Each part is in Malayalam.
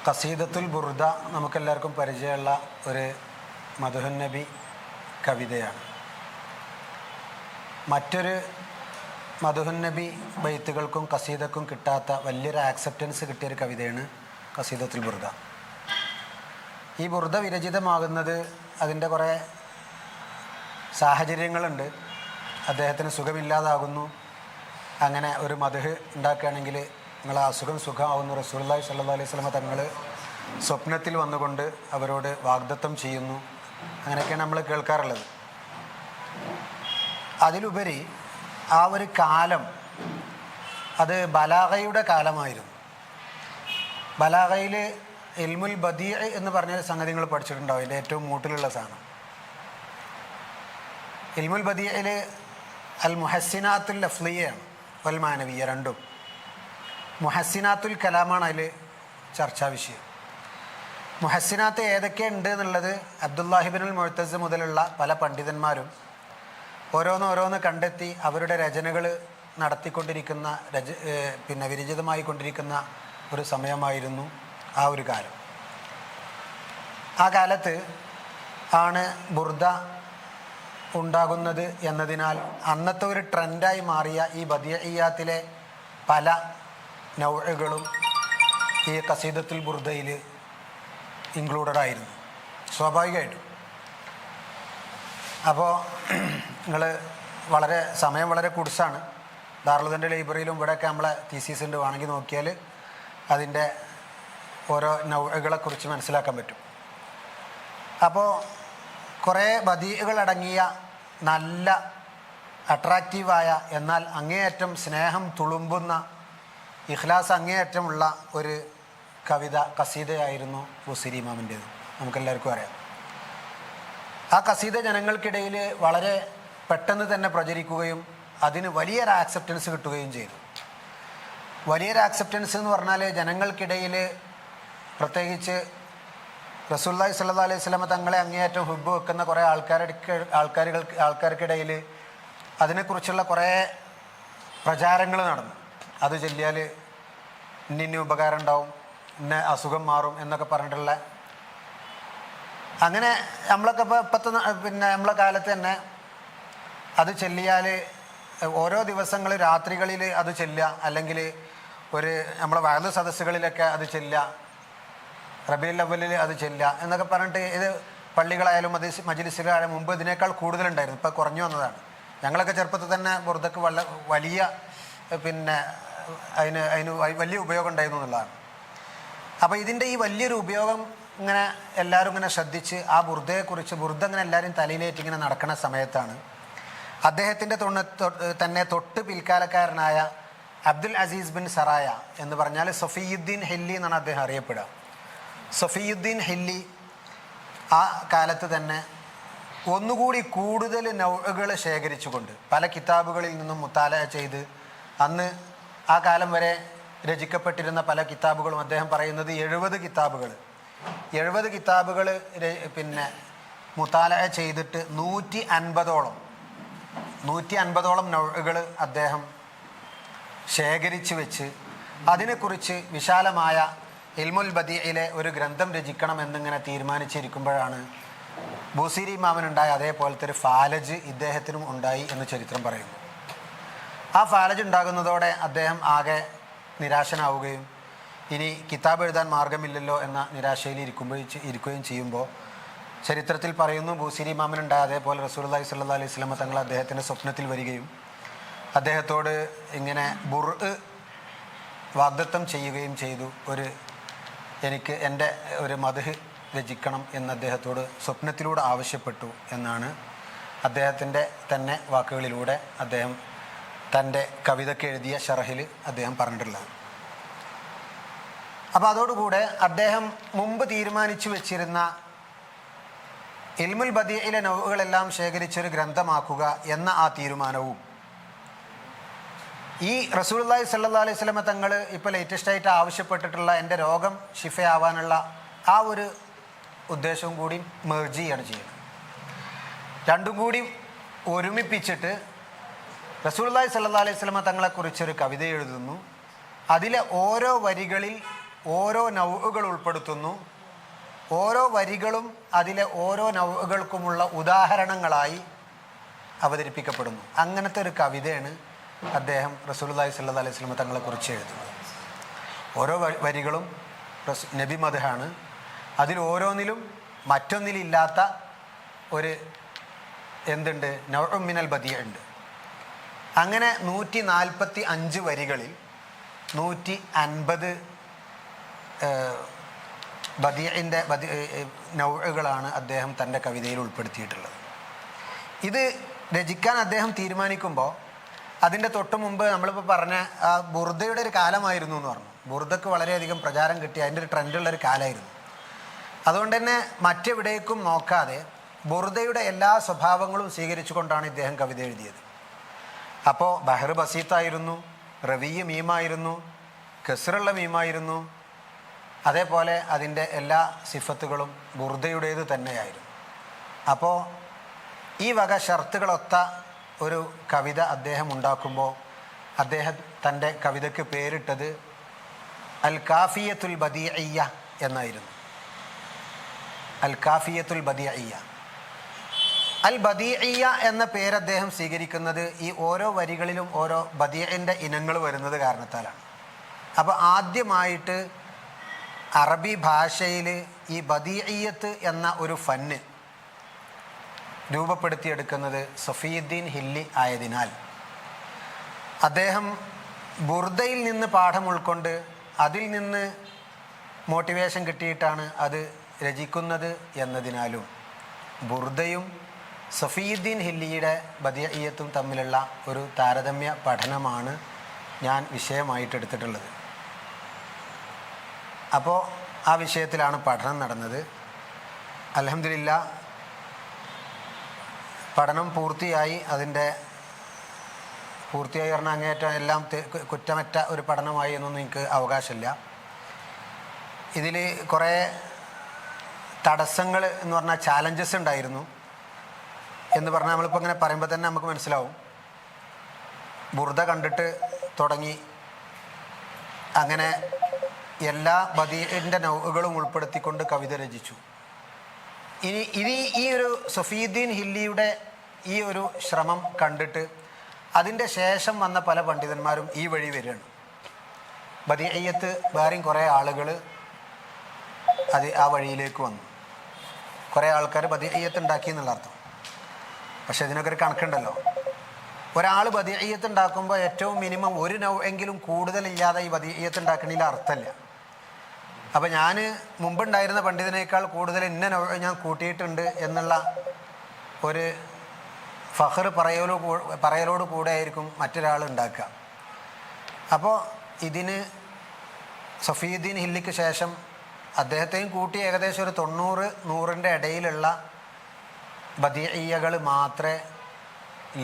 ഖസീദത്തുൽ ബുർദ നമുക്കെല്ലാവർക്കും പരിചയമുള്ള ഒരു മദ്ഹുൻ നബി കവിതയാണ്. മറ്റൊരു മദ്ഹുൻ നബി ബൈത്തുകൾക്കും ഖസീദക്കും കിട്ടാത്ത വലിയൊരു ആക്സെപ്റ്റൻസ് കിട്ടിയൊരു കവിതയാണ് ഖസീദത്തുൽ ബുർദ. ഈ ബുർദ വിരചിതമാകുന്നത് അതിൻ്റെ കുറേ സാഹചര്യങ്ങളുണ്ട്. അദ്ദേഹത്തിന് സുഖമില്ലാതാകുന്നു. അങ്ങനെ ഒരു മദ്ഹ് ഉണ്ടാക്കുകയാണെങ്കിൽ നിങ്ങൾ അസുഖം സുഖമാവുന്നു. റസൂലുള്ളാഹി സ്വല്ലല്ലാഹു അലൈഹി വസല്ലമ തങ്ങൾ സ്വപ്നത്തിൽ വന്നുകൊണ്ട് അവരോട് വാഗ്ദത്തം ചെയ്യുന്നു. അങ്ങനെയൊക്കെയാണ് നമ്മൾ കേൾക്കാറുള്ളത്. അതിലുപരി ആ ഒരു കാലം അത് ബലാഗയുടെ കാലമായിരുന്നു. ബലാഗയിൽ ഇൽമുൽ ബദീ എന്ന് പറഞ്ഞ സംഗതി നിങ്ങൾ പഠിച്ചിട്ടുണ്ടാവും. അതിൻ്റെ ഏറ്റവും മൂട്ടിലുള്ള സാധനം ഇൽമുൽ ബദീയിൽ അൽ മുഹസ്സിനാത്തുൽ ലഫ്ലിയാണ് വൽ മാനവിയ രണ്ടും. മുഹസ്സിനാത്തുൽ കലാമാണ് അതിൽ ചർച്ചാ വിഷയം. മുഹസ്സിനാത്ത് ഏതൊക്കെ ഉണ്ട് എന്നുള്ളത് അബ്ദുല്ലാഹിബിനുൽ മുഅ്തസ് മുതലുള്ള പല പണ്ഡിതന്മാരും ഓരോന്ന് കണ്ടെത്തി അവരുടെ രചനകൾ നടത്തിക്കൊണ്ടിരിക്കുന്ന വിരചിതമായി കൊണ്ടിരിക്കുന്ന ഒരു സമയമായിരുന്നു ആ ഒരു കാലം. ആ കാലത്ത് ആണ് ബുർദ ഉണ്ടാകുന്നത് എന്നതിനാൽ അന്നത്തെ ഒരു ട്രെൻഡായി മാറിയ ഈ ബദിഇയ്യാത്തിലെ പല നൗഅകളും ഈ ഖസീദത്തുൽ ബുർദയിൽ ഇൻക്ലൂഡഡ് ആയിരുന്നു സ്വാഭാവികമായിട്ടും. അപ്പോൾ നിങ്ങൾ സമയം വളരെ കുടിസാണ്. ദാറുൽഹുദയുടെ ലൈബ്രറിയിലും ഇവിടെയൊക്കെ നമ്മളെ തീസീസ് ഉണ്ട്. വേണമെങ്കിൽ നോക്കിയാൽ അതിൻ്റെ ഓരോ നൗഅകളെക്കുറിച്ച് മനസ്സിലാക്കാൻ പറ്റും. അപ്പോൾ കുറേ ബദീഅകളടങ്ങിയ നല്ല അട്രാക്റ്റീവായ എന്നാൽ അങ്ങേയറ്റം സ്നേഹം തുളുമ്പുന്ന ഇഖ്ലാസ് അങ്ങേയറ്റമുള്ള ഒരു കവിത ഖസീദയായിരുന്നു ബുസീരി ഇമാമിൻ്റേത്. നമുക്കെല്ലാവർക്കും അറിയാം. ആ ഖസീദ ജനങ്ങൾക്കിടയിൽ വളരെ പെട്ടെന്ന് തന്നെ പ്രചരിക്കുകയും അതിന് വലിയൊരു ആക്സെപ്റ്റൻസ് കിട്ടുകയും ചെയ്തു. വലിയൊരു ആക്സെപ്റ്റൻസ് എന്ന് പറഞ്ഞാൽ ജനങ്ങൾക്കിടയിൽ പ്രത്യേകിച്ച് റസൂലുള്ളാഹി സ്വല്ലല്ലാഹു അലൈഹി വസല്ലമ തങ്ങളെ അങ്ങേയറ്റം ഹുബ്ബ് വെക്കുന്ന കുറേ ആൾക്കാർക്കിടയിൽ അതിനെക്കുറിച്ചുള്ള കുറേ പ്രചാരങ്ങൾ നടന്നു. അത് ചൊല്ലിയാൽ ഇന്ന ഉപകാരം ഉണ്ടാവും, ഇന്ന അസുഖം മാറും എന്നൊക്കെ പറഞ്ഞിട്ടുള്ള അങ്ങനെ നമ്മളൊക്കെ ഇപ്പോഴത്തെ നമ്മളെ കാലത്ത് തന്നെ അത് ചൊല്ലിയാൽ ഓരോ ദിവസങ്ങൾ രാത്രികളിൽ അത് ചൊല്ലുക, അല്ലെങ്കിൽ ഒരു നമ്മളെ വഅദ് സദസ്സുകളിലൊക്കെ അത് ചൊല്ലുക, റബീഉൽ അവ്വലിൽ അത് ചൊല്ലുക എന്നൊക്കെ പറഞ്ഞിട്ട് ഇത് പള്ളികളായാലും മജ്ലിസുകളായാലും മുമ്പ് ഇതിനേക്കാൾ കൂടുതലുണ്ടായിരുന്നു. ഇപ്പോൾ കുറഞ്ഞു വന്നതാണ്. ഞങ്ങളൊക്കെ ചെറുപ്പത്തിൽ തന്നെ ബുർദക്ക് വലിയ അതിന് വലിയ ഉപയോഗം ഉണ്ടായിരുന്നു എന്നുള്ളതാണ്. അപ്പോൾ ഇതിൻ്റെ ഈ വലിയൊരു ഉപയോഗം ഇങ്ങനെ എല്ലാവരും ഇങ്ങനെ ശ്രദ്ധിച്ച് ആ ബുർദയെക്കുറിച്ച് ബുർദ ഇങ്ങനെ എല്ലാവരും തലയിലേറ്റ് ഇങ്ങനെ നടക്കുന്ന സമയത്താണ് അദ്ദേഹത്തിൻ്റെ തന്നെ തൊട്ട് പിൽക്കാലക്കാരനായ അബ്ദുൽ അസീസ് ബിൻ സറായ എന്ന് പറഞ്ഞാൽ സഫിയുദ്ദീൻ ഹില്ലി എന്നാണ് അദ്ദേഹം അറിയപ്പെടുക. സഫിയുദ്ദീൻ ഹില്ലി ആ കാലത്ത് തന്നെ ഒന്നുകൂടി കൂടുതൽ നൗഅകൾ ശേഖരിച്ചുകൊണ്ട് പല കിതാബുകളിൽ നിന്നും മുത്താലഅ ചെയ്ത് അന്ന് ആ കാലം വരെ രചിക്കപ്പെട്ടിരുന്ന പല കിതാബുകളും അദ്ദേഹം പറയുന്നത് 70 കിതാബുകൾ മുത്താലഅ ചെയ്തിട്ട് 150ഓളം നൗഅകൾ അദ്ദേഹം ശേഖരിച്ച് വെച്ച് അതിനെക്കുറിച്ച് വിശാലമായ ഇൽമുൽ ബദീഇലെ ഒരു ഗ്രന്ഥം രചിക്കണം എന്നിങ്ങനെ തീരുമാനിച്ചിരിക്കുമ്പോഴാണ് ബുസീരി ഇമാമിനുണ്ടായ അതേപോലത്തെ ഒരു ഫാലജ് ഇദ്ദേഹത്തിനും ഉണ്ടായി എന്ന് ചരിത്രം പറയുന്നു. ആ ഫാലജ് ഉണ്ടാകുന്നതോടെ അദ്ദേഹം ആകെ നിരാശനാവുകയും ഇനി കിതാബ് എഴുതാൻ മാർഗമില്ലല്ലോ എന്ന നിരാശയിൽ ഇരിക്കുകയും ചെയ്യുമ്പോൾ ചരിത്രത്തിൽ പറയുന്നു ബുസീരി ഇമാമിനുണ്ടായ അതേപോലെ റസൂലുള്ളാഹി സ്വല്ലല്ലാഹു അലൈഹി വസല്ലമ തങ്ങൾ അദ്ദേഹത്തിൻ്റെ സ്വപ്നത്തിൽ വരികയും അദ്ദേഹത്തോട് ഇങ്ങനെ വാഗ്ദത്തം ചെയ്യുകയും ചെയ്തു. എനിക്ക് എൻ്റെ ഒരു മദ്ഹ് രചിക്കണം എന്ന് അദ്ദേഹത്തോട് സ്വപ്നത്തിലൂടെ ആവശ്യപ്പെട്ടു എന്നാണ് അദ്ദേഹത്തിൻ്റെ തന്നെ വാക്കുകളിലൂടെ അദ്ദേഹം തൻ്റെ കവിതയ്ക്ക് എഴുതിയ ഷറഹിൽ അദ്ദേഹം പറഞ്ഞിട്ടുള്ളത്. അപ്പോൾ അതോടുകൂടെ അദ്ദേഹം മുമ്പ് തീരുമാനിച്ചു വെച്ചിരുന്ന ഇൽമുൽ ബദീഇലെ നൗഅകളെല്ലാം ശേഖരിച്ചൊരു ഗ്രന്ഥമാക്കുക എന്ന ആ തീരുമാനവും ഈ റസൂലുള്ളാഹി സ്വല്ലല്ലാഹു അലൈഹി വസല്ലമ തങ്ങൾ ഇപ്പോൾ ലേറ്റസ്റ്റായിട്ട് ആവശ്യപ്പെട്ടിട്ടുള്ള എൻ്റെ രോഗം ശിഫയാവാനുള്ള ആ ഒരു ഉദ്ദേശവും കൂടി മെർജ് ചെയ്യാണ് ചെയ്യുന്നത്. രണ്ടും കൂടി ഒരുമിപ്പിച്ചിട്ട് റസൂലുള്ളാഹി സ്വല്ലല്ലാഹു അലൈഹി വസല്ലമ തങ്ങളെക്കുറിച്ചൊരു കവിത എഴുതുന്നു. അതിലെ ഓരോ വരികളിൽ ഓരോ നൗഉകൾ ഉൾപ്പെടുത്തുന്നു. ഓരോ വരികളും അതിലെ ഓരോ നൗഉകൾക്കുമുള്ള ഉദാഹരണങ്ങളായി അവതരിപ്പിക്കപ്പെടുന്നു. അങ്ങനത്തെ ഒരു കവിതയാണ് അദ്ദേഹം റസൂലുള്ളാഹി സ്വല്ലല്ലാഹു അലൈഹി വസല്ലം തങ്ങളെക്കുറിച്ച് എഴുതുന്നത്. ഓരോ വരികളും നബി മദ്ഹാണ്. അതിൽ ഓരോന്നിലും മറ്റൊന്നിലില്ലാത്ത ഒരു എന്തുണ്ട്, നൗഉം മിനൽ ബദിയ ഉണ്ട്. അങ്ങനെ 145 വരികളിൽ 150 ബദിയൻ്റെ നൗഉകളാണ് അദ്ദേഹം തൻ്റെ കവിതയിൽ ഉൾപ്പെടുത്തിയിട്ടുള്ളത്. ഇത് രചിക്കാൻ അദ്ദേഹം തീരുമാനിക്കുമ്പോൾ അതിൻ്റെ തൊട്ട് മുമ്പ് നമ്മളിപ്പോൾ പറഞ്ഞ ആ ബുർദയുടെ ഒരു കാലമായിരുന്നു എന്ന് പറഞ്ഞു. ബുർദക്ക് വളരെയധികം പ്രചാരം കിട്ടി, അതിൻ്റെ ഒരു ട്രെൻഡുള്ളൊരു കാലമായിരുന്നു. അതുകൊണ്ട് തന്നെ മറ്റെവിടേക്കും നോക്കാതെ ബുർദയുടെ എല്ലാ സ്വഭാവങ്ങളും സ്വീകരിച്ചു കൊണ്ടാണ് ഇദ്ദേഹം കവിത എഴുതിയത്. അപ്പോൾ ബഹർ ബസീത്തായിരുന്നു, റവിയ് മീമായിരുന്നു, കസ്റുള്ള മീമായിരുന്നു. അതേപോലെ അതിൻ്റെ എല്ലാ സിഫത്തുകളും ബുർദയുടേത് തന്നെയായിരുന്നു. അപ്പോൾ ഈ വക ഷർത്തുകളൊത്ത ഒരു കവിത അദ്ദേഹം ഉണ്ടാക്കുമ്പോൾ അദ്ദേഹം തൻ്റെ കവിതയ്ക്ക് പേരിട്ടത് അൽ കാഫിയത്തുൽ ബദിഇയ്യ എന്നായിരുന്നു. അൽ കാഫിയത്തുൽ ബദിഇയ്യ. അൽ ബദിഇയ്യ എന്ന പേര് അദ്ദേഹം സ്വീകരിക്കുന്നത് ഈ ഓരോ വരികളിലും ഓരോ ബദിഇൻ്റെ ഇനങ്ങൾ വരുന്നത് കാരണത്താലാണ്. അപ്പോൾ ആദ്യമായിട്ട് അറബി ഭാഷയിൽ ഈ ബദിഇയ്യത്ത് എന്ന ഒരു ഫന്ന് രൂപപ്പെടുത്തിയെടുക്കുന്നത് സഫീയുദ്ദീൻ ഹില്ലി ആയതിനാൽ അദ്ദേഹം ബുർദയിൽ നിന്ന് പാഠം ഉൾക്കൊണ്ട് അതിൽ നിന്ന് മോട്ടിവേഷൻ കിട്ടിയിട്ടാണ് അത് രചിക്കുന്നത് എന്നതിനാലും ബുർദയും സഫീയുദ്ദീൻ ഹില്ലിയുടെ ബദിഇയ്യത്തും തമ്മിലുള്ള ഒരു താരതമ്യ പഠനമാണ് ഞാൻ വിഷയമായിട്ടെടുത്തിട്ടുള്ളത്. അപ്പോൾ ആ വിഷയത്തിലാണ് പഠനം നടന്നത്. അൽഹംദുലില്ലാഹ് പഠനം പൂർത്തിയായി. അതിൻ്റെ പൂർത്തിയായി പറഞ്ഞാൽ അങ്ങേയറ്റം എല്ലാം കുറ്റമറ്റ ഒരു പഠനമായി എന്നൊന്നും എനിക്ക് അവകാശമില്ല. ഇതിൽ കുറേ തടസ്സങ്ങൾ എന്ന് പറഞ്ഞാൽ ചാലഞ്ചസ് ഉണ്ടായിരുന്നു എന്ന് പറഞ്ഞാൽ നമ്മളിപ്പോൾ ഇങ്ങനെ പറയുമ്പോൾ തന്നെ നമുക്ക് മനസ്സിലാവും. ബുർദ കണ്ടിട്ട് തുടങ്ങി അങ്ങനെ എല്ലാ ബദിഇൻ്റെ നൗഉകളും ഉൾപ്പെടുത്തിക്കൊണ്ട് കവിത രചിച്ചു. ഇനി ഈ ഒരു സഫീയുദ്ദീൻ ഹില്ലിയുടെ ഈ ഒരു ശ്രമം കണ്ടിട്ട് അതിൻ്റെ ശേഷം വന്ന പല പണ്ഡിതന്മാരും ഈ വഴി വരികയാണ്. ബദിഇയ്യത്ത് വേറെയും കുറേ ആളുകൾ ആ വഴിയിലേക്ക് വന്നു. കുറേ ആൾക്കാർ ബദിഇയ്യത്ത് ഉണ്ടാക്കി എന്നുള്ള അർത്ഥം. പക്ഷെ ഇതിനൊക്കെ ഒരു കണക്കുണ്ടല്ലോ. ഒരാൾ ബദിഇയ്യത്ത് ഉണ്ടാക്കുമ്പോൾ ഏറ്റവും മിനിമം ഒരു നൗഎങ്കിലും കൂടുതലില്ലാതെ ഈ ബദിഇയ്യത്ത് ഉണ്ടാക്കണതിൽ അർത്ഥമില്ല. അപ്പോൾ ഞാൻ മുമ്പുണ്ടായിരുന്ന പണ്ഡിതനേക്കാൾ കൂടുതൽ ഇന്ന നൗഅ് ഞാൻ കൂട്ടിയിട്ടുണ്ട് എന്നുള്ള ഒരു ഫഖർ പറയലോട് കൂടെ ആയിരിക്കും മറ്റൊരാൾ ഉണ്ടാക്കുക. അപ്പോൾ ഇതിന് സഫീയുദ്ദീൻ ഹില്ലിക്ക് ശേഷം അദ്ദേഹത്തെയും കൂട്ടി ഏകദേശം ഒരു 90-100ൻ്റെ ഇടയിലുള്ള ബദിഇയ്യകൾ മാത്രമേ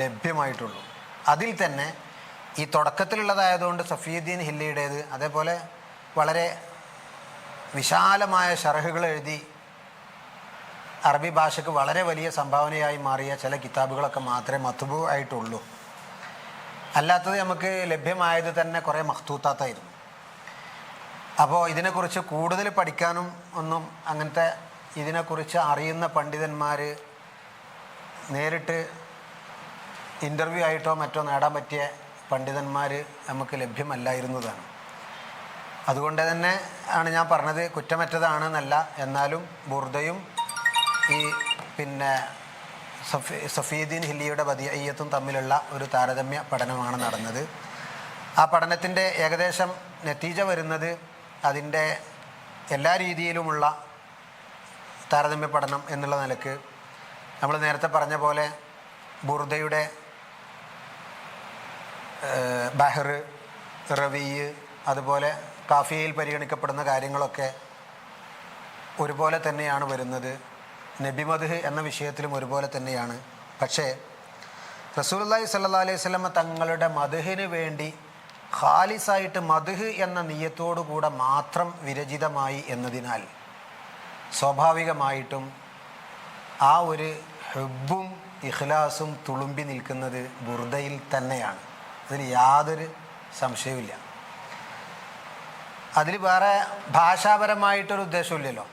ലഭ്യമായിട്ടുള്ളൂ. അതിൽ തന്നെ ഈ തുടക്കത്തിലുള്ളതായതുകൊണ്ട് സഫീയുദ്ദീൻ ഹില്ലിയുടേത്, അതേപോലെ വളരെ വിശാലമായ ഷർഹുകൾ എഴുതി അറബി ഭാഷയ്ക്ക് വളരെ വലിയ സംഭാവനയായി മാറിയ ചില കിതാബുകളൊക്കെ മാത്രമേ മത്ബൂ ആയിട്ടുള്ളൂ. അല്ലാത്തത് നമുക്ക് ലഭ്യമായത് തന്നെ കുറേ മഖ്തൂത്താത്തായിരുന്നു. അപ്പോൾ ഇതിനെക്കുറിച്ച് കൂടുതൽ പഠിക്കാനും ഒന്നും അങ്ങനത്തെ ഇതിനെക്കുറിച്ച് അറിയുന്ന പണ്ഡിതന്മാർ നേരിട്ട് ഇൻ്റർവ്യൂ ആയിട്ടോ മറ്റോ നേടാൻ പറ്റിയ പണ്ഡിതന്മാർ നമുക്ക് ലഭ്യമല്ലായിരുന്നതാണ്. അതുകൊണ്ട് തന്നെ ആണ് ഞാൻ പറഞ്ഞത് കുറ്റമറ്റതാണെന്നല്ല. എന്നാലും ബുർദയും ഈ പിന്നെ സഫീയുദ്ദീൻ ഹില്ലിയുടെ ബദിഇയ്യത്തും തമ്മിലുള്ള ഒരു താരതമ്യ പഠനമാണ് നടന്നത്. ആ പഠനത്തിൻ്റെ ഏകദേശം നതീജ വരുന്നത് അതിൻ്റെ എല്ലാ രീതിയിലുമുള്ള താരതമ്യ പഠനം എന്നുള്ള നിലക്ക് നമ്മൾ നേരത്തെ പറഞ്ഞ പോലെ ബുർദയുടെ ബഹർ, റവിയ്, അതുപോലെ കാഫിയയിൽ പരിഗണിക്കപ്പെടുന്ന കാര്യങ്ങളൊക്കെ ഒരുപോലെ തന്നെയാണ് വരുന്നത്. നബി മദ്ഹ് എന്ന വിഷയത്തിലും ഒരുപോലെ തന്നെയാണ്. പക്ഷേ റസൂലുള്ളാഹി സ്വല്ലല്ലാഹു അലൈഹി വസല്ലം തങ്ങളുടെ മദ്ഹിന് വേണ്ടി ഖാലിസായിട്ട് മദ്ഹ് എന്ന നിയ്യത്തോടു കൂടെ മാത്രം വിരചിതമായി എന്നതിനാൽ സ്വാഭാവികമായിട്ടും ആ ഒരു ഹുബ്ബും ഇഖ്ലാസും തുളുമ്പി നിൽക്കുന്നത് ബുർദയിൽ തന്നെയാണ്. അതിന് യാതൊരു സംശയവുമില്ല. അതിൽ വേറെ ഭാഷാപരമായിട്ടൊരു ഉദ്ദേശമില്ലല്ലോ.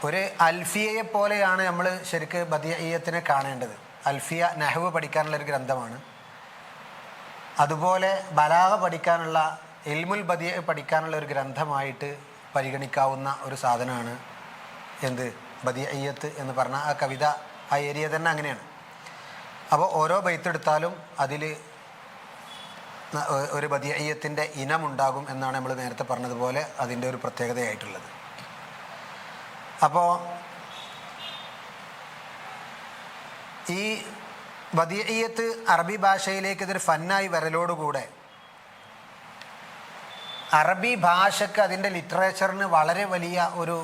ഒരു അൽഫിയയെ പോലെയാണ് നമ്മൾ ശരിക്ക് ബദിഇയ്യത്തിനെ കാണേണ്ടത്. അൽഫിയ നഹ്വ് പഠിക്കാനുള്ളൊരു ഗ്രന്ഥമാണ്. അതുപോലെ ബലാഗ പഠിക്കാനുള്ള ഇൽമുൽ ബദിഅ പഠിക്കാനുള്ള ഒരു ഗ്രന്ഥമായിട്ട് പരിഗണിക്കാവുന്ന ഒരു സാധനമാണ് എന്ത് ബദിഇയ്യത്ത് എന്ന് പറഞ്ഞ ആ കവിത. ആ ഏരിയ തന്നെ അങ്ങനെയാണ്. അപ്പോൾ ഓരോ ബൈത്തെടുത്താലും അതിൽ ഒരു ബദിഇയ്യത്തിൻ്റെ ഇനമുണ്ടാകും എന്നാണ് നമ്മൾ നേരത്തെ പറഞ്ഞതുപോലെ അതിൻ്റെ ഒരു പ്രത്യേകതയായിട്ടുള്ളത്. അപ്പോൾ ഈ ബദിഇയ്യത്ത് അറബി ഭാഷയിലേക്ക് ഇതൊരു ഫന്നായി വരലോടുകൂടെ അറബി ഭാഷയ്ക്ക് അതിൻ്റെ ലിറ്ററേച്ചറിന് വളരെ വലിയ ഒരു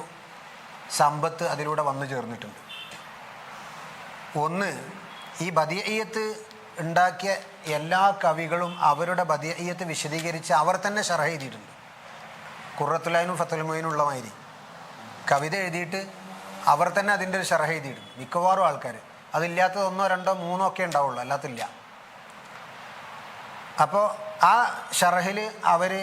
സമ്പത്ത് അതിലൂടെ വന്നു ചേർന്നിട്ടുണ്ട്. ഒന്ന്, ഈ ബദിഇയ്യത്ത് ഉണ്ടാക്കിയ എല്ലാ കവികളും അവരുടെ ബദിഇയ്യത്ത് വിശദീകരിച്ച് അവർ തന്നെ ശറഹ് എഴുതിയിട്ടുണ്ട്. ഖുറത്തുൽ ഫത്തുൽ മുഈനും ഉള്ള മാതിരി കവിത എഴുതിയിട്ട് അവർ തന്നെ അതിൻ്റെ ഒരു ശറഹ് എഴുതിയിട്ടുണ്ട്. മിക്കവാറും ആൾക്കാർ അതില്ലാത്തത് 1, 2, 3 ഒക്കെ ഉണ്ടാവുള്ളൂ, അല്ലാത്തില്ല. അപ്പോൾ ആ ഷറഹിൽ അവർ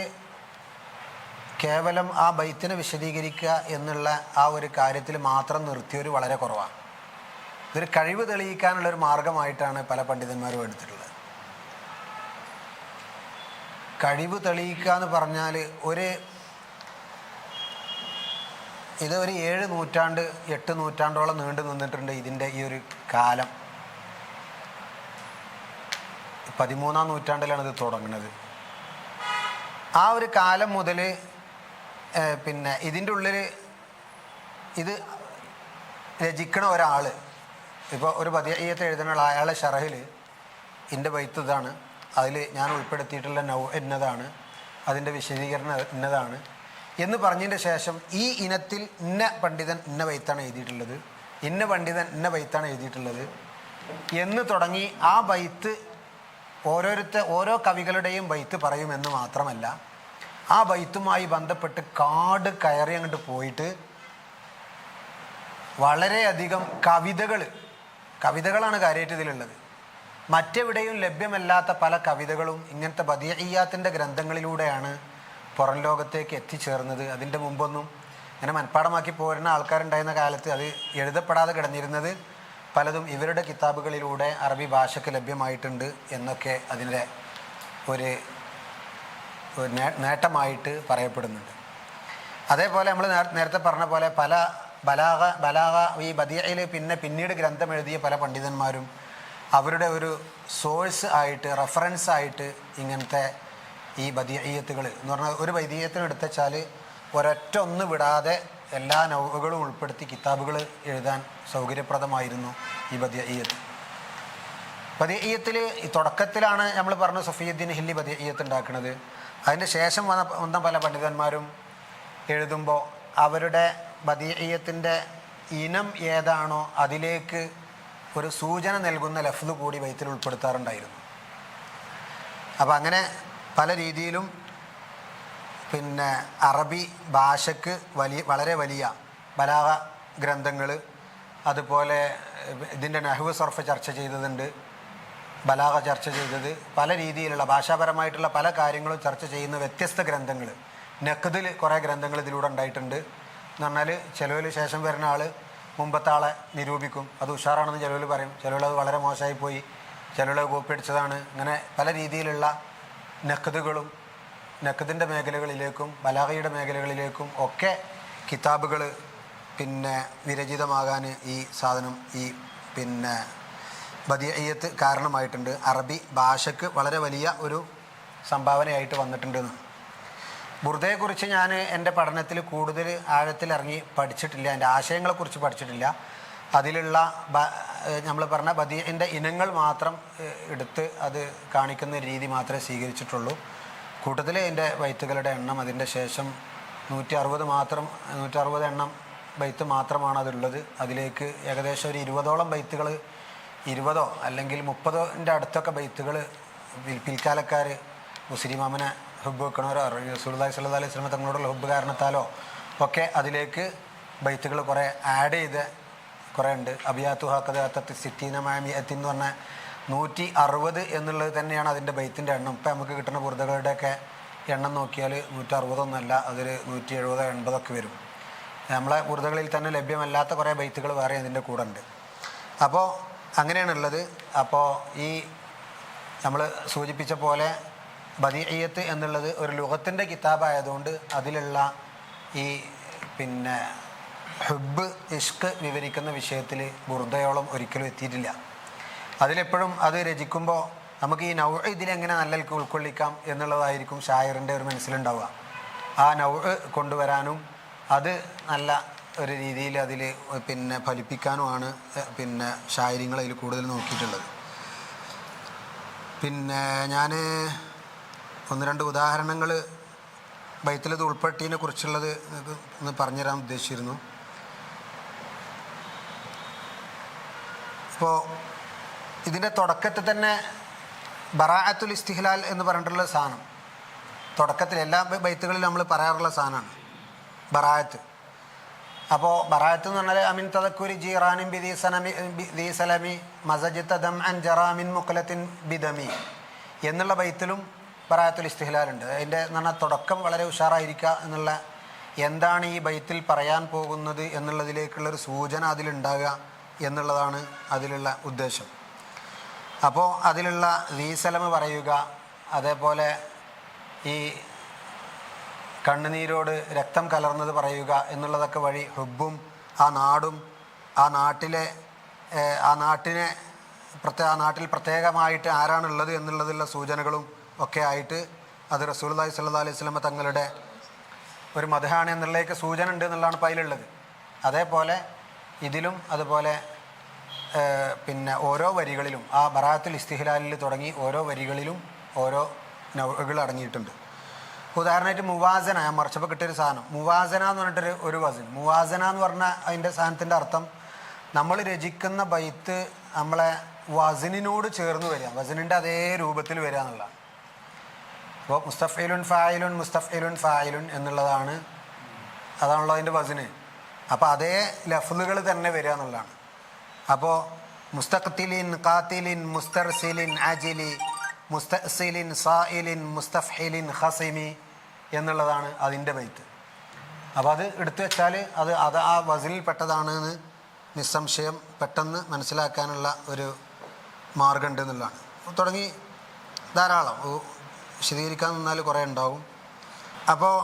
കേവലം ആ ബൈത്തിനെ വിശദീകരിക്കുക എന്നുള്ള ആ ഒരു കാര്യത്തിൽ മാത്രം നിർത്തിയവർ വളരെ കുറവാണ്. ഇതൊരു കഴിവ് തെളിയിക്കാനുള്ളൊരു മാർഗമായിട്ടാണ് പല പണ്ഡിതന്മാരും എടുത്തിട്ടുള്ളത്. കഴിവ് തെളിയിക്കുക എന്ന് പറഞ്ഞാൽ ഇത് ഒരു 7 നൂറ്റാണ്ട് 8 നൂറ്റാണ്ടോളം നീണ്ടു നിന്നിട്ടുണ്ട്. ഇതിൻ്റെ ഈ ഒരു കാലം 13-ാം നൂറ്റാണ്ടിലാണ് ഇത് തുടങ്ങുന്നത്. ആ ഒരു കാലം മുതൽ പിന്നെ ഇതിൻ്റെ ഉള്ളിൽ ഇത് രചിക്കണ ഒരാൾ, ഇപ്പോൾ ഒരു ബദിഇയ്യത്ത് എഴുതുന്ന അയാളെ ഷറഹിൽ എൻ്റെ ബൈത്ത് ഇതാണ്, അതിൽ ഞാൻ ഉൾപ്പെടുത്തിയിട്ടുള്ള നൗ എന്നതാണ്, അതിൻ്റെ വിശദീകരണം എന്നതാണ് എന്ന് പറഞ്ഞതിൻ്റെ ശേഷം ഈ ഇനത്തിൽ ഇന്ന പണ്ഡിതൻ ഇന്ന ബൈത്താണ് എഴുതിയിട്ടുള്ളത്, ഇന്ന പണ്ഡിതൻ ഇന്ന ബൈത്താണ് എഴുതിയിട്ടുള്ളത് എന്ന് തുടങ്ങി ആ ബൈത്ത് ഓരോ കവികളുടെയും ബൈത്ത് പറയുമെന്ന് മാത്രമല്ല, ആ ബൈത്തുമായി ബന്ധപ്പെട്ട് കാട് കയറി അങ്ങോട്ട് പോയിട്ട് വളരെയധികം കവിതകളാണ് കാര്യമായിട്ട് ഇതിലുള്ളത്. മറ്റെവിടെയും ലഭ്യമല്ലാത്ത പല കവിതകളും ഇങ്ങനത്തെ ബദിഇയ്യാത്തിൻ്റെ ഗ്രന്ഥങ്ങളിലൂടെയാണ് പുറം ലോകത്തേക്ക് എത്തിച്ചേർന്നത്. അതിൻ്റെ മുമ്പൊന്നും ഇങ്ങനെ മനഃപ്പാടമാക്കി പോരുന്ന ആൾക്കാരുണ്ടായിരുന്ന കാലത്ത് അത് എഴുതപ്പെടാതെ കിടന്നിരുന്നത് പലതും ഇവരുടെ കിതാബുകളിലൂടെ അറബി ഭാഷയ്ക്ക് ലഭ്യമായിട്ടുണ്ട് എന്നൊക്കെ അതിൻ്റെ ഒരു നേട്ടമായിട്ട് പറയപ്പെടുന്നുണ്ട്. അതേപോലെ നമ്മൾ നേരത്തെ പറഞ്ഞ പോലെ പല ബലാഗ ഈ ബദിഇയിൽ പിന്നീട് ഗ്രന്ഥം എഴുതിയ പല പണ്ഡിതന്മാരും അവരുടെ ഒരു സോഴ്സ് ആയിട്ട് റെഫറൻസ് ആയിട്ട് ഇങ്ങനത്തെ ഈ ബദിഇയ്യത്തുകൾ എന്ന് പറഞ്ഞാൽ ഒരു ബദിഇയ്യത്തിന് എടുത്തുവെച്ചാൽ ഒരൊറ്റ വിടാതെ എല്ലാ നൗകളും ഉൾപ്പെടുത്തി കിതാബുകൾ എഴുതാൻ സൗകര്യപ്രദമായിരുന്നു ഈ ബദിഇയ്യത്ത്. ബദിഇയ്യത്തിൽ ഈ തുടക്കത്തിലാണ് നമ്മൾ പറഞ്ഞ സഫിയുദ്ദീൻ ഹില്ലി ബദിഇയ്യത്ത് ഉണ്ടാക്കുന്നത്. അതിൻ്റെ ശേഷം വന്ന പല പണ്ഡിതന്മാരും എഴുതുമ്പോൾ അവരുടെ ബദിഇയ്യത്തിൻ്റെ ഇനം ഏതാണോ അതിലേക്ക് ഒരു സൂചന നൽകുന്ന ലഫ്ദ് കൂടി ബൈത്തിൽ ഉൾപ്പെടുത്താറുണ്ടായിരുന്നു. അപ്പം അങ്ങനെ പല രീതിയിലും പിന്നെ അറബി ഭാഷയ്ക്ക് വളരെ വലിയ ബലാഗ ഗ്രന്ഥങ്ങൾ, അതുപോലെ ഇതിൻ്റെ നഹ്വ് സർഫ് ചർച്ച ചെയ്തതുണ്ട്, ബലാഗ ചർച്ച ചെയ്തത്, പല രീതിയിലുള്ള ഭാഷാപരമായിട്ടുള്ള പല കാര്യങ്ങളും ചർച്ച ചെയ്യുന്ന വ്യത്യസ്ത ഗ്രന്ഥങ്ങൾ. നഖ്ദിൽ കുറേ ഗ്രന്ഥങ്ങൾ ഇതിലൂടെ ഉണ്ടായിട്ടുണ്ട്. എന്ന് പറഞ്ഞാൽ ചിലവിൽ ശേഷം വരുന്ന ആൾ മുമ്പത്തെ ആളെ നിരൂപിക്കും, അത് ഉഷാറാണെന്ന് ചിലവിൽ പറയും, ചിലവിൽ അത് വളരെ മോശമായി പോയി, ചിലവിൽ കോപ്പി അടിച്ചതാണ്. അങ്ങനെ പല രീതിയിലുള്ള നഖ്ദുകളും നഖ്ദിൻ്റെ മേഖലകളിലേക്കും ബലാഗയുടെ മേഖലകളിലേക്കും ഒക്കെ കിതാബുകൾ പിന്നെ വിരചിതമാകാൻ ഈ സാധനം ഈ പിന്നെ ബദിഇയ്യത്ത് കാരണമായിട്ടുണ്ട്. അറബി ഭാഷയ്ക്ക് വളരെ വലിയ ഒരു സംഭാവനയായിട്ട് വന്നിട്ടുണ്ടെന്ന്. ബുർദയെക്കുറിച്ച് ഞാൻ എൻ്റെ പഠനത്തിൽ കൂടുതൽ ആഴത്തിലിറങ്ങി പഠിച്ചിട്ടില്ല, എൻ്റെ ആശയങ്ങളെക്കുറിച്ച് പഠിച്ചിട്ടില്ല. അതിലുള്ള നമ്മൾ പറഞ്ഞ ബദിഇൻ്റെ ഇനങ്ങൾ മാത്രം എടുത്ത് അത് കാണിക്കുന്ന രീതി മാത്രമേ സ്വീകരിച്ചിട്ടുള്ളൂ. കൂട്ടത്തിൽ എൻ്റെ ബൈത്തുകളുടെ എണ്ണം അതിൻ്റെ ശേഷം 160 എണ്ണം ബൈത്ത് മാത്രമാണ് അതുള്ളത്. അതിലേക്ക് ഏകദേശം ഒരു 20ഓളം ബൈത്തുകൾ, 20 അല്ലെങ്കിൽ 30ൻ്റെ അടുത്തൊക്കെ ബൈത്തുകൾ പിൽക്കാലക്കാർ മുസ്ലിമാമിനെ ഹുബ് വെക്കണവരോ റസൂലുള്ളാഹി സ്വല്ലല്ലാഹു അലൈഹി വസല്ലം തങ്ങളോടുള്ള ഹുബ് കാരണത്താലോ ഒക്കെ അതിലേക്ക് ബൈത്തുകൾ കുറേ ആഡ് ചെയ്ത് കുറേ ഉണ്ട്. അബിയാത്തു ഹക്കത്ത് സിറ്റീന മാമിയത്തി എന്ന് പറഞ്ഞാൽ 160 എന്നുള്ളത് തന്നെയാണ് അതിൻ്റെ ബൈത്തിൻ്റെ എണ്ണം. ഇപ്പം നമുക്ക് കിട്ടുന്ന ബുർദകളുടെയൊക്കെ എണ്ണം നോക്കിയാൽ 160 അതൊരു 170 80 വരും. നമ്മളെ ബുർദകളിൽ തന്നെ ലഭ്യമല്ലാത്ത കുറേ ബൈത്തുകൾ വേറെ ഇതിൻ്റെ കൂടെ ഉണ്ട്. അപ്പോൾ അങ്ങനെയാണുള്ളത്. അപ്പോൾ ഈ നമ്മൾ സൂചിപ്പിച്ച പോലെ ബദീഇയ്യത്ത് എന്നുള്ളത് ഒരു ലുഗത്തിൻ്റെ കിതാബായതുകൊണ്ട് അതിലുള്ള ഈ പിന്നെ ഹുബ് ഇഷ്ക് വിവരിക്കുന്ന വിഷയത്തിൽ ബുർദയോളം ഒരിക്കലും എത്തിയിട്ടില്ല. അതിലെപ്പോഴും അത് രചിക്കുമ്പോൾ നമുക്ക് ഈ നൗ ഇതിലെങ്ങനെ നല്ല ഉൾക്കൊള്ളിക്കാം എന്നുള്ളതായിരിക്കും ഷായറിൻ്റെ ഒരു മനസ്സിലുണ്ടാവുക. ആ നൗ കൊണ്ടുവരാനും അത് നല്ല ഒരു രീതിയിൽ അതിൽ പിന്നെ ഫലിപ്പിക്കാനുമാണ് പിന്നെ ഷായരിങ്ങൾ അതിൽ കൂടുതൽ നോക്കിയിട്ടുള്ളത്. പിന്നെ ഞാൻ 1-2 ഉദാഹരണങ്ങൾ ബൈത്തിലത് ഉൾപ്പെടുത്തിയതിനെ കുറിച്ചുള്ളത് ഒന്ന് പറഞ്ഞുതരാൻ ഉദ്ദേശിച്ചിരുന്നു. ഇപ്പോൾ ഇതിൻ്റെ തുടക്കത്തിൽ തന്നെ ബറാഅത്തുൽ ഇസ്തിഹ്ലാൽ എന്ന് പറഞ്ഞിട്ടുള്ള സാധനം തുടക്കത്തിൽ എല്ലാ ബൈത്തുകളിലും നമ്മൾ പറയാറുള്ള സാധനമാണ് ബറാഅത്ത്. അപ്പോൾ ബറാഅത്ത് എന്ന് പറഞ്ഞാൽ അമിൻ തദക്കുരി ജീറാനിൻ ബി സലമി മസജിത്ത ദം അൻ ജറാമിൻ മുഖലത്തിൻ ബിദമി എന്നുള്ള ബൈത്തിലും ബറാഅത്തുൽ ഇസ്തിഹ്ലാലുണ്ട്. അതിൻ്റെ എന്ന് പറഞ്ഞാൽ തുടക്കം വളരെ ഉഷാറായിരിക്കുക എന്നുള്ള എന്താണ് ഈ ബൈത്തിൽ പറയാൻ പോകുന്നത് എന്നുള്ളതിലേക്കുള്ളൊരു സൂചന അതിലുണ്ടാകുക എന്നുള്ളതാണ് അതിലുള്ള ഉദ്ദേശം. അപ്പോൾ അതിലുള്ള ദീസലമ് പറയുക, അതേപോലെ ഈ കണ്ണുനീരോട് രക്തം കലർന്നത് പറയുക എന്നുള്ളതൊക്കെ വഴി ഹുബും ആ നാടും ആ നാട്ടിനെ ആ നാട്ടിൽ പ്രത്യേകമായിട്ട് ആരാണുള്ളത് എന്നുള്ളതിലുള്ള സൂചനകളും ഒക്കെ ആയിട്ട് അത് റസൂലുള്ളാഹി സ്വല്ലല്ലാഹു അലൈഹി വസല്ലം തങ്ങളുടെ ഒരു മദ്ഹാണ് എന്നുള്ളതിലേക്ക് സൂചന ഉണ്ട് എന്നുള്ളതാണ് ഇപ്പോൾ അതിലുള്ളത്. അതേപോലെ ഇതിലും അതുപോലെ പിന്നെ ഓരോ വരികളിലും ആ ബറാഅത്തുൽ ഇസ്തിഹ്ലാലിൽ തുടങ്ങി ഓരോ വരികളിലും ഓരോ നൗകൾ അടങ്ങിയിട്ടുണ്ട്. ഉദാഹരണമായിട്ട് മുവാസന, ഞാൻ മറിച്ചപ്പോൾ കിട്ടിയൊരു സാധനം മുവാസന എന്ന് പറഞ്ഞിട്ടൊരു ഒരു വസൻ. മുവാസന എന്ന് പറഞ്ഞാൽ അതിൻ്റെ സാധനത്തിൻ്റെ അർത്ഥം നമ്മൾ രചിക്കുന്ന ബൈത്ത് നമ്മളെ വസനിനോട് ചേർന്ന് വരിക, വസനിൻ്റെ അതേ രൂപത്തിൽ വരിക എന്നുള്ളതാണ്. അപ്പോൾ മുസ്തഫ്ഇലുൻ ഫായിലുൻ എന്നുള്ളതാണ്, അതാണല്ലോ അതിൻ്റെ വസന്. അപ്പോൾ അതേ ലഫ്ലുകൾ തന്നെ വരിക എന്നുള്ളതാണ്. അപ്പോൾ മുസ്തഖ്തിലിൻ ഖാതിലിൻ മുസ്തർസിലിൻ അജിലി മുസ്തസിലിൻ സായിലിൻ മുസ്തഫ്ഹിലിൻ ഖസിമി എന്നുള്ളതാണ് അതിൻ്റെ ബൈത്ത്. അപ്പോൾ അത് എടുത്തു വെച്ചാൽ അത് ആ വസനിൽ പെട്ടതാണെന്ന് നിസ്സംശയം പെട്ടെന്ന് മനസ്സിലാക്കാനുള്ള ഒരു മാർഗമുണ്ട് എന്നുള്ളതാണ്. തുടങ്ങി ധാരാളം വിശദീകരിക്കാൻ നിന്നാൽ കുറേ ഉണ്ടാവും. അപ്പോൾ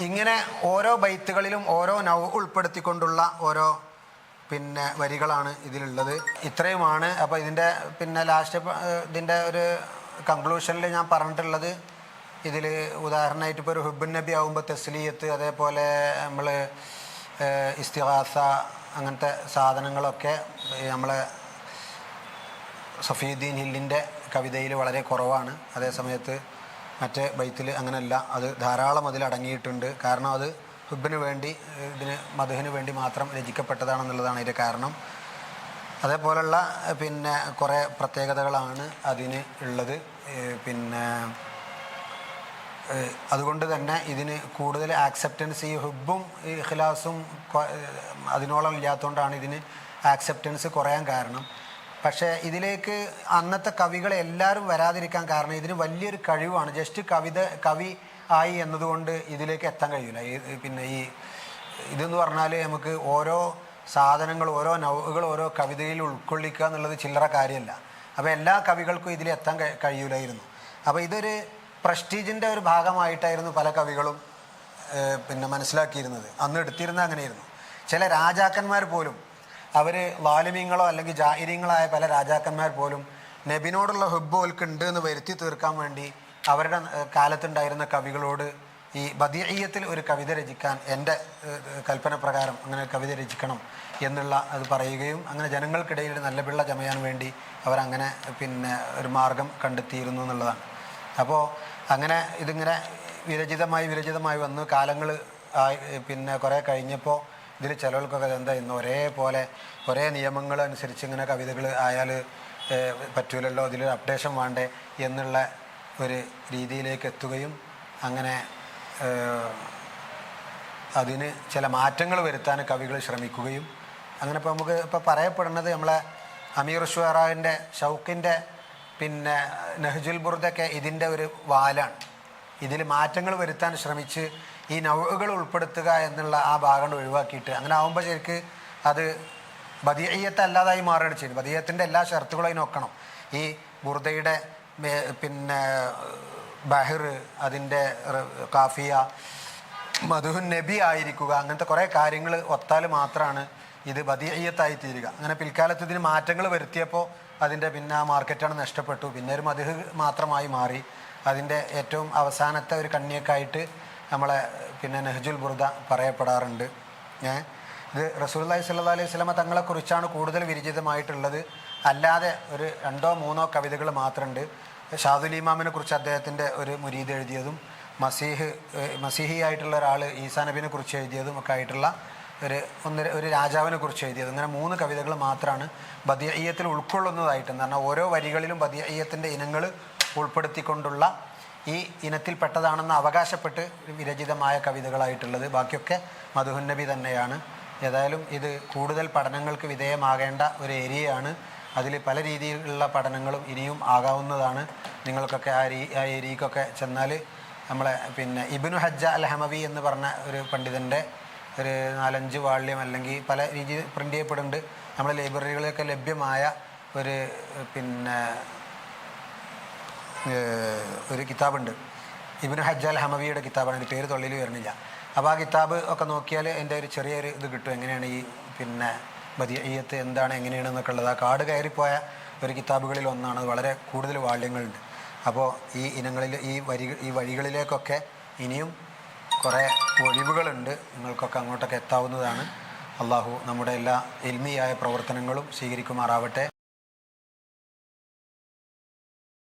ഇങ്ങനെ ഓരോ ബൈത്തുകളിലും ഓരോ നൗ ഉൾപ്പെടുത്തിക്കൊണ്ടുള്ള ഓരോ പിന്നെ വരികളാണ് ഇതിലുള്ളത്. ഇത്രയുമാണ്. അപ്പോൾ ഇതിൻ്റെ പിന്നെ ലാസ്റ്റ് ഇതിൻ്റെ ഒരു കൺക്ലൂഷനിൽ ഞാൻ പറഞ്ഞിട്ടുള്ളത് ഇതിൽ ഉദാഹരണമായിട്ട് ഇപ്പോൾ ഒരു ഹുബ്ബുൻ നബി ആകുമ്പോൾ തസ്ലിയത്ത്, അതേപോലെ നമ്മൾ ഇസ്തിഗാസ അങ്ങനത്തെ സാധനങ്ങളൊക്കെ നമ്മളെ സഫീദ്ദീൻ ഹില്ലിൻ്റെ കവിതയിൽ വളരെ കുറവാണ്. അതേ സമയത്ത് മറ്റേ ബൈത്തിൽ അങ്ങനെയല്ല, അത് ധാരാളം അതിൽ അടങ്ങിയിട്ടുണ്ട്. കാരണം അത് ഹുബ്ബിന് വേണ്ടി മദ്ഹിന് വേണ്ടി മാത്രം രചിക്കപ്പെട്ടതാണെന്നുള്ളതാണ് അതിൻ്റെ കാരണം. അതേപോലുള്ള പിന്നെ കുറേ പ്രത്യേകതകളാണ് അതിന് ഉള്ളത്. പിന്നെ അതുകൊണ്ട് തന്നെ ഇതിന് കൂടുതൽ ആക്സെപ്റ്റൻസ് ഈ ഹുബ്ബും ഈ ഇഖ്ലാസും അതിനോളം ഇല്ലാത്തതുകൊണ്ടാണ് ഇതിന് ആക്സെപ്റ്റൻസ് കുറയാൻ കാരണം. പക്ഷേ ഇതിലേക്ക് അന്നത്തെ കവികളെ എല്ലാവരും വരാതിരിക്കാൻ കാരണം ഇതിന് വലിയൊരു കഴിവാണ്. ജസ്റ്റ് കവി ആയി എന്നതുകൊണ്ട് ഇതിലേക്ക് എത്താൻ കഴിയില്ല. പിന്നെ ഈ ഇതെന്ന് പറഞ്ഞാൽ നമുക്ക് ഓരോ സാധനങ്ങൾ ഓരോ നൗകൾ ഓരോ കവിതയിൽ ഉൾക്കൊള്ളിക്കുക എന്നുള്ളത് ചില്ലറ കാര്യമല്ല. അപ്പോൾ എല്ലാ കവികൾക്കും ഇതിൽ എത്താൻ കഴിയില്ലായിരുന്നു. അപ്പോൾ ഇതൊരു പ്രസ്റ്റീജിൻ്റെ ഒരു ഭാഗമായിട്ടായിരുന്നു പല കവികളും പിന്നെ മനസ്സിലാക്കിയിരുന്നത്. അന്ന് എടുത്തിരുന്നത് അങ്ങനെയായിരുന്നു. ചില രാജാക്കന്മാർ പോലും അവർ ലാലിമീങ്ങളോ അല്ലെങ്കിൽ ജാഹിരീങ്ങളായ പല രാജാക്കന്മാർ പോലും നബിനോടുള്ള ഹുബ്ബ് ഓൽക്കുണ്ട് എന്ന് വരുത്തി തീർക്കാൻ വേണ്ടി അവരുടെ കാലത്തുണ്ടായിരുന്ന കവികളോട് ഈ ബദീഇയ്യത്തിൽ ഒരു കവിത രചിക്കാൻ എൻ്റെ കൽപ്പന പ്രകാരം അങ്ങനെ കവിത രചിക്കണം എന്നുള്ള അത് പറയുകയും അങ്ങനെ ജനങ്ങൾക്കിടയിൽ നല്ല പിള്ള ചമയാൻ വേണ്ടി അവരങ്ങനെ പിന്നെ ഒരു മാർഗം കണ്ടെത്തിയിരുന്നു എന്നുള്ളതാണ്. അപ്പോൾ അങ്ങനെ ഇതിങ്ങനെ വിരചിതമായി വന്ന് കാലങ്ങൾ പിന്നെ കുറേ കഴിഞ്ഞപ്പോൾ ഇതിൽ ചിലവർക്കൊക്കെ എന്താ ഇന്ന് ഒരേപോലെ ഒരേ നിയമങ്ങൾ അനുസരിച്ച് ഇങ്ങനെ കവിതകൾ ആയാൽ പറ്റൂലല്ലോ, അതിലൊരു അപ്ഡേഷൻ വേണ്ടേ എന്നുള്ള ഒരു രീതിയിലേക്ക് എത്തുകയും അങ്ങനെ അതിന് ചില മാറ്റങ്ങൾ വരുത്താൻ കവികൾ ശ്രമിക്കുകയും അങ്ങനെ ഇപ്പോൾ നമുക്ക് ഇപ്പോൾ പറയപ്പെടുന്നത് നമ്മളെ അമീർ ഷുഅറാൻ്റെ ഷൗക്കിൻ്റെ പിന്നെ നഹ്ജുൽ ബുർദൊക്കെ ഇതിൻ്റെ ഒരു വാലാണ്. ഇതിൽ മാറ്റങ്ങൾ വരുത്താൻ ശ്രമിച്ച് ഈ നൗകൾ ഉൾപ്പെടുത്തുക എന്നുള്ള ആ ഭാഗം ഒഴിവാക്കിയിട്ട് അങ്ങനെ ആകുമ്പോൾ ശരിക്ക് അത് ബദിയത്ത് അല്ലാതായി മാറുകയാണ് ചെയ്യുന്നത്. ബദിയത്തിൻ്റെ എല്ലാ ഷർത്തുകളും അതിന് നോക്കണം. ഈ ബുർദയുടെ പിന്നെ ബഹർ, അതിൻ്റെ കാഫിയ, മധുഹുൻ നബി ആയിരിക്കുക, അങ്ങനത്തെ കുറേ കാര്യങ്ങൾ ഒത്താൽ മാത്രമാണ് ഇത് ബദിയത്തായി തീരുക. അങ്ങനെ പിൽക്കാലത്ത് ഇതിന് മാറ്റങ്ങൾ വരുത്തിയപ്പോൾ അതിൻ്റെ പിന്നെ ആ മാർക്കറ്റാണ് നഷ്ടപ്പെട്ടു. പിന്നെ ഒരു മധുഹ് മാത്രമായി മാറി. അതിൻ്റെ ഏറ്റവും അവസാനത്തെ ഒരു കണ്ണിയൊക്കെയായിട്ട് നമ്മളെ പിന്നെ നെഹ്ജുൽ ബുർദ പറയപ്പെടാറുണ്ട്. ഇത് റസൂലുള്ളാഹി സ്വല്ലല്ലാഹു അലൈഹി വസല്ലമ തങ്ങളെക്കുറിച്ചാണ് കൂടുതൽ വിരചിതമായിട്ടുള്ളത്. അല്ലാതെ ഒരു 2-3 കവിതകൾ മാത്രമുണ്ട്. ഷാദുൽ ഇമാമിനെ കുറിച്ച് അദ്ദേഹത്തിൻ്റെ ഒരു മുരീദ് എഴുതിയതും മസീഹി ആയിട്ടുള്ള ഒരാൾ ഈസാ നബിനെ കുറിച്ച് എഴുതിയതും ഒക്കെ ആയിട്ടുള്ള ഒരു രാജാവിനെ കുറിച്ച് എഴുതിയത്. ഇങ്ങനെ 3 കവിതകൾ മാത്രമാണ് ബദിയത്തിൽ ഉൾക്കൊള്ളുന്നതായിട്ട്. എന്ന് പറഞ്ഞാൽ ഓരോ വരികളിലും ബദിയത്തിൻ്റെ ഇനങ്ങൾ ഉൾപ്പെടുത്തിക്കൊണ്ടുള്ള ഈ ഇനത്തിൽപ്പെട്ടതാണെന്ന് അവകാശപ്പെട്ട് വിരചിതമായ കവിതകളായിട്ടുള്ളത്. ബാക്കിയൊക്കെ മധുഹുൻ നബി തന്നെയാണ്. ഏതായാലും ഇത് കൂടുതൽ പഠനങ്ങൾക്ക് വിധേയമാകേണ്ട ഒരു ഏരിയയാണ്. അതിൽ പല രീതിയിലുള്ള പഠനങ്ങളും ഇനിയും ആകാവുന്നതാണ്. നിങ്ങൾക്കൊക്കെ ആ ഏരിയക്കൊക്കെ ചെന്നാൽ നമ്മളെ പിന്നെ ഇബ്നു ഹജ്ജ അൽ ഹമവി എന്ന് പറഞ്ഞ ഒരു പണ്ഡിതൻ്റെ ഒരു 4-5 വാള്യം അല്ലെങ്കിൽ പല രീതിയിൽ പ്രിൻ്റ് ചെയ്യപ്പെടുന്നുണ്ട്. നമ്മുടെ ലൈബ്രറികളിലൊക്കെ ലഭ്യമായ പിന്നെ ഒരു കിതാബുണ്ട്. ഇബ്നു ഹജ്ജ അൽ ഹമവിയുടെ കിതാബാണ്. അതിൻ്റെ പേര് തൊള്ളിൽ വരുന്നില്ല. അപ്പോൾ ആ കിതാബ് ഒക്കെ നോക്കിയാൽ എൻ്റെ ഒരു ചെറിയൊരു ഇത് കിട്ടും. എങ്ങനെയാണ് ഈ പിന്നെ ബദിയത്ത് എന്താണ് എങ്ങനെയാണെന്നൊക്കെ ഉള്ളത്. ആ കാട് കയറിപ്പോയ ഒരു കിതാബുകളിൽ ഒന്നാണ്. അത് വളരെ കൂടുതൽ വാള്യങ്ങളുണ്ട്. അപ്പോൾ ഈ ഇനങ്ങളിൽ ഈ വഴികളിലേക്കൊക്കെ ഇനിയും കുറേ ഒഴിവുകളുണ്ട്. നിങ്ങൾക്കൊക്കെ അങ്ങോട്ടൊക്കെ എത്താവുന്നതാണ്. അള്ളാഹു നമ്മുടെ എല്ലാ ഇൽമിയായ പ്രവർത്തനങ്ങളും സ്വീകരിക്കുമാറാവട്ടെ.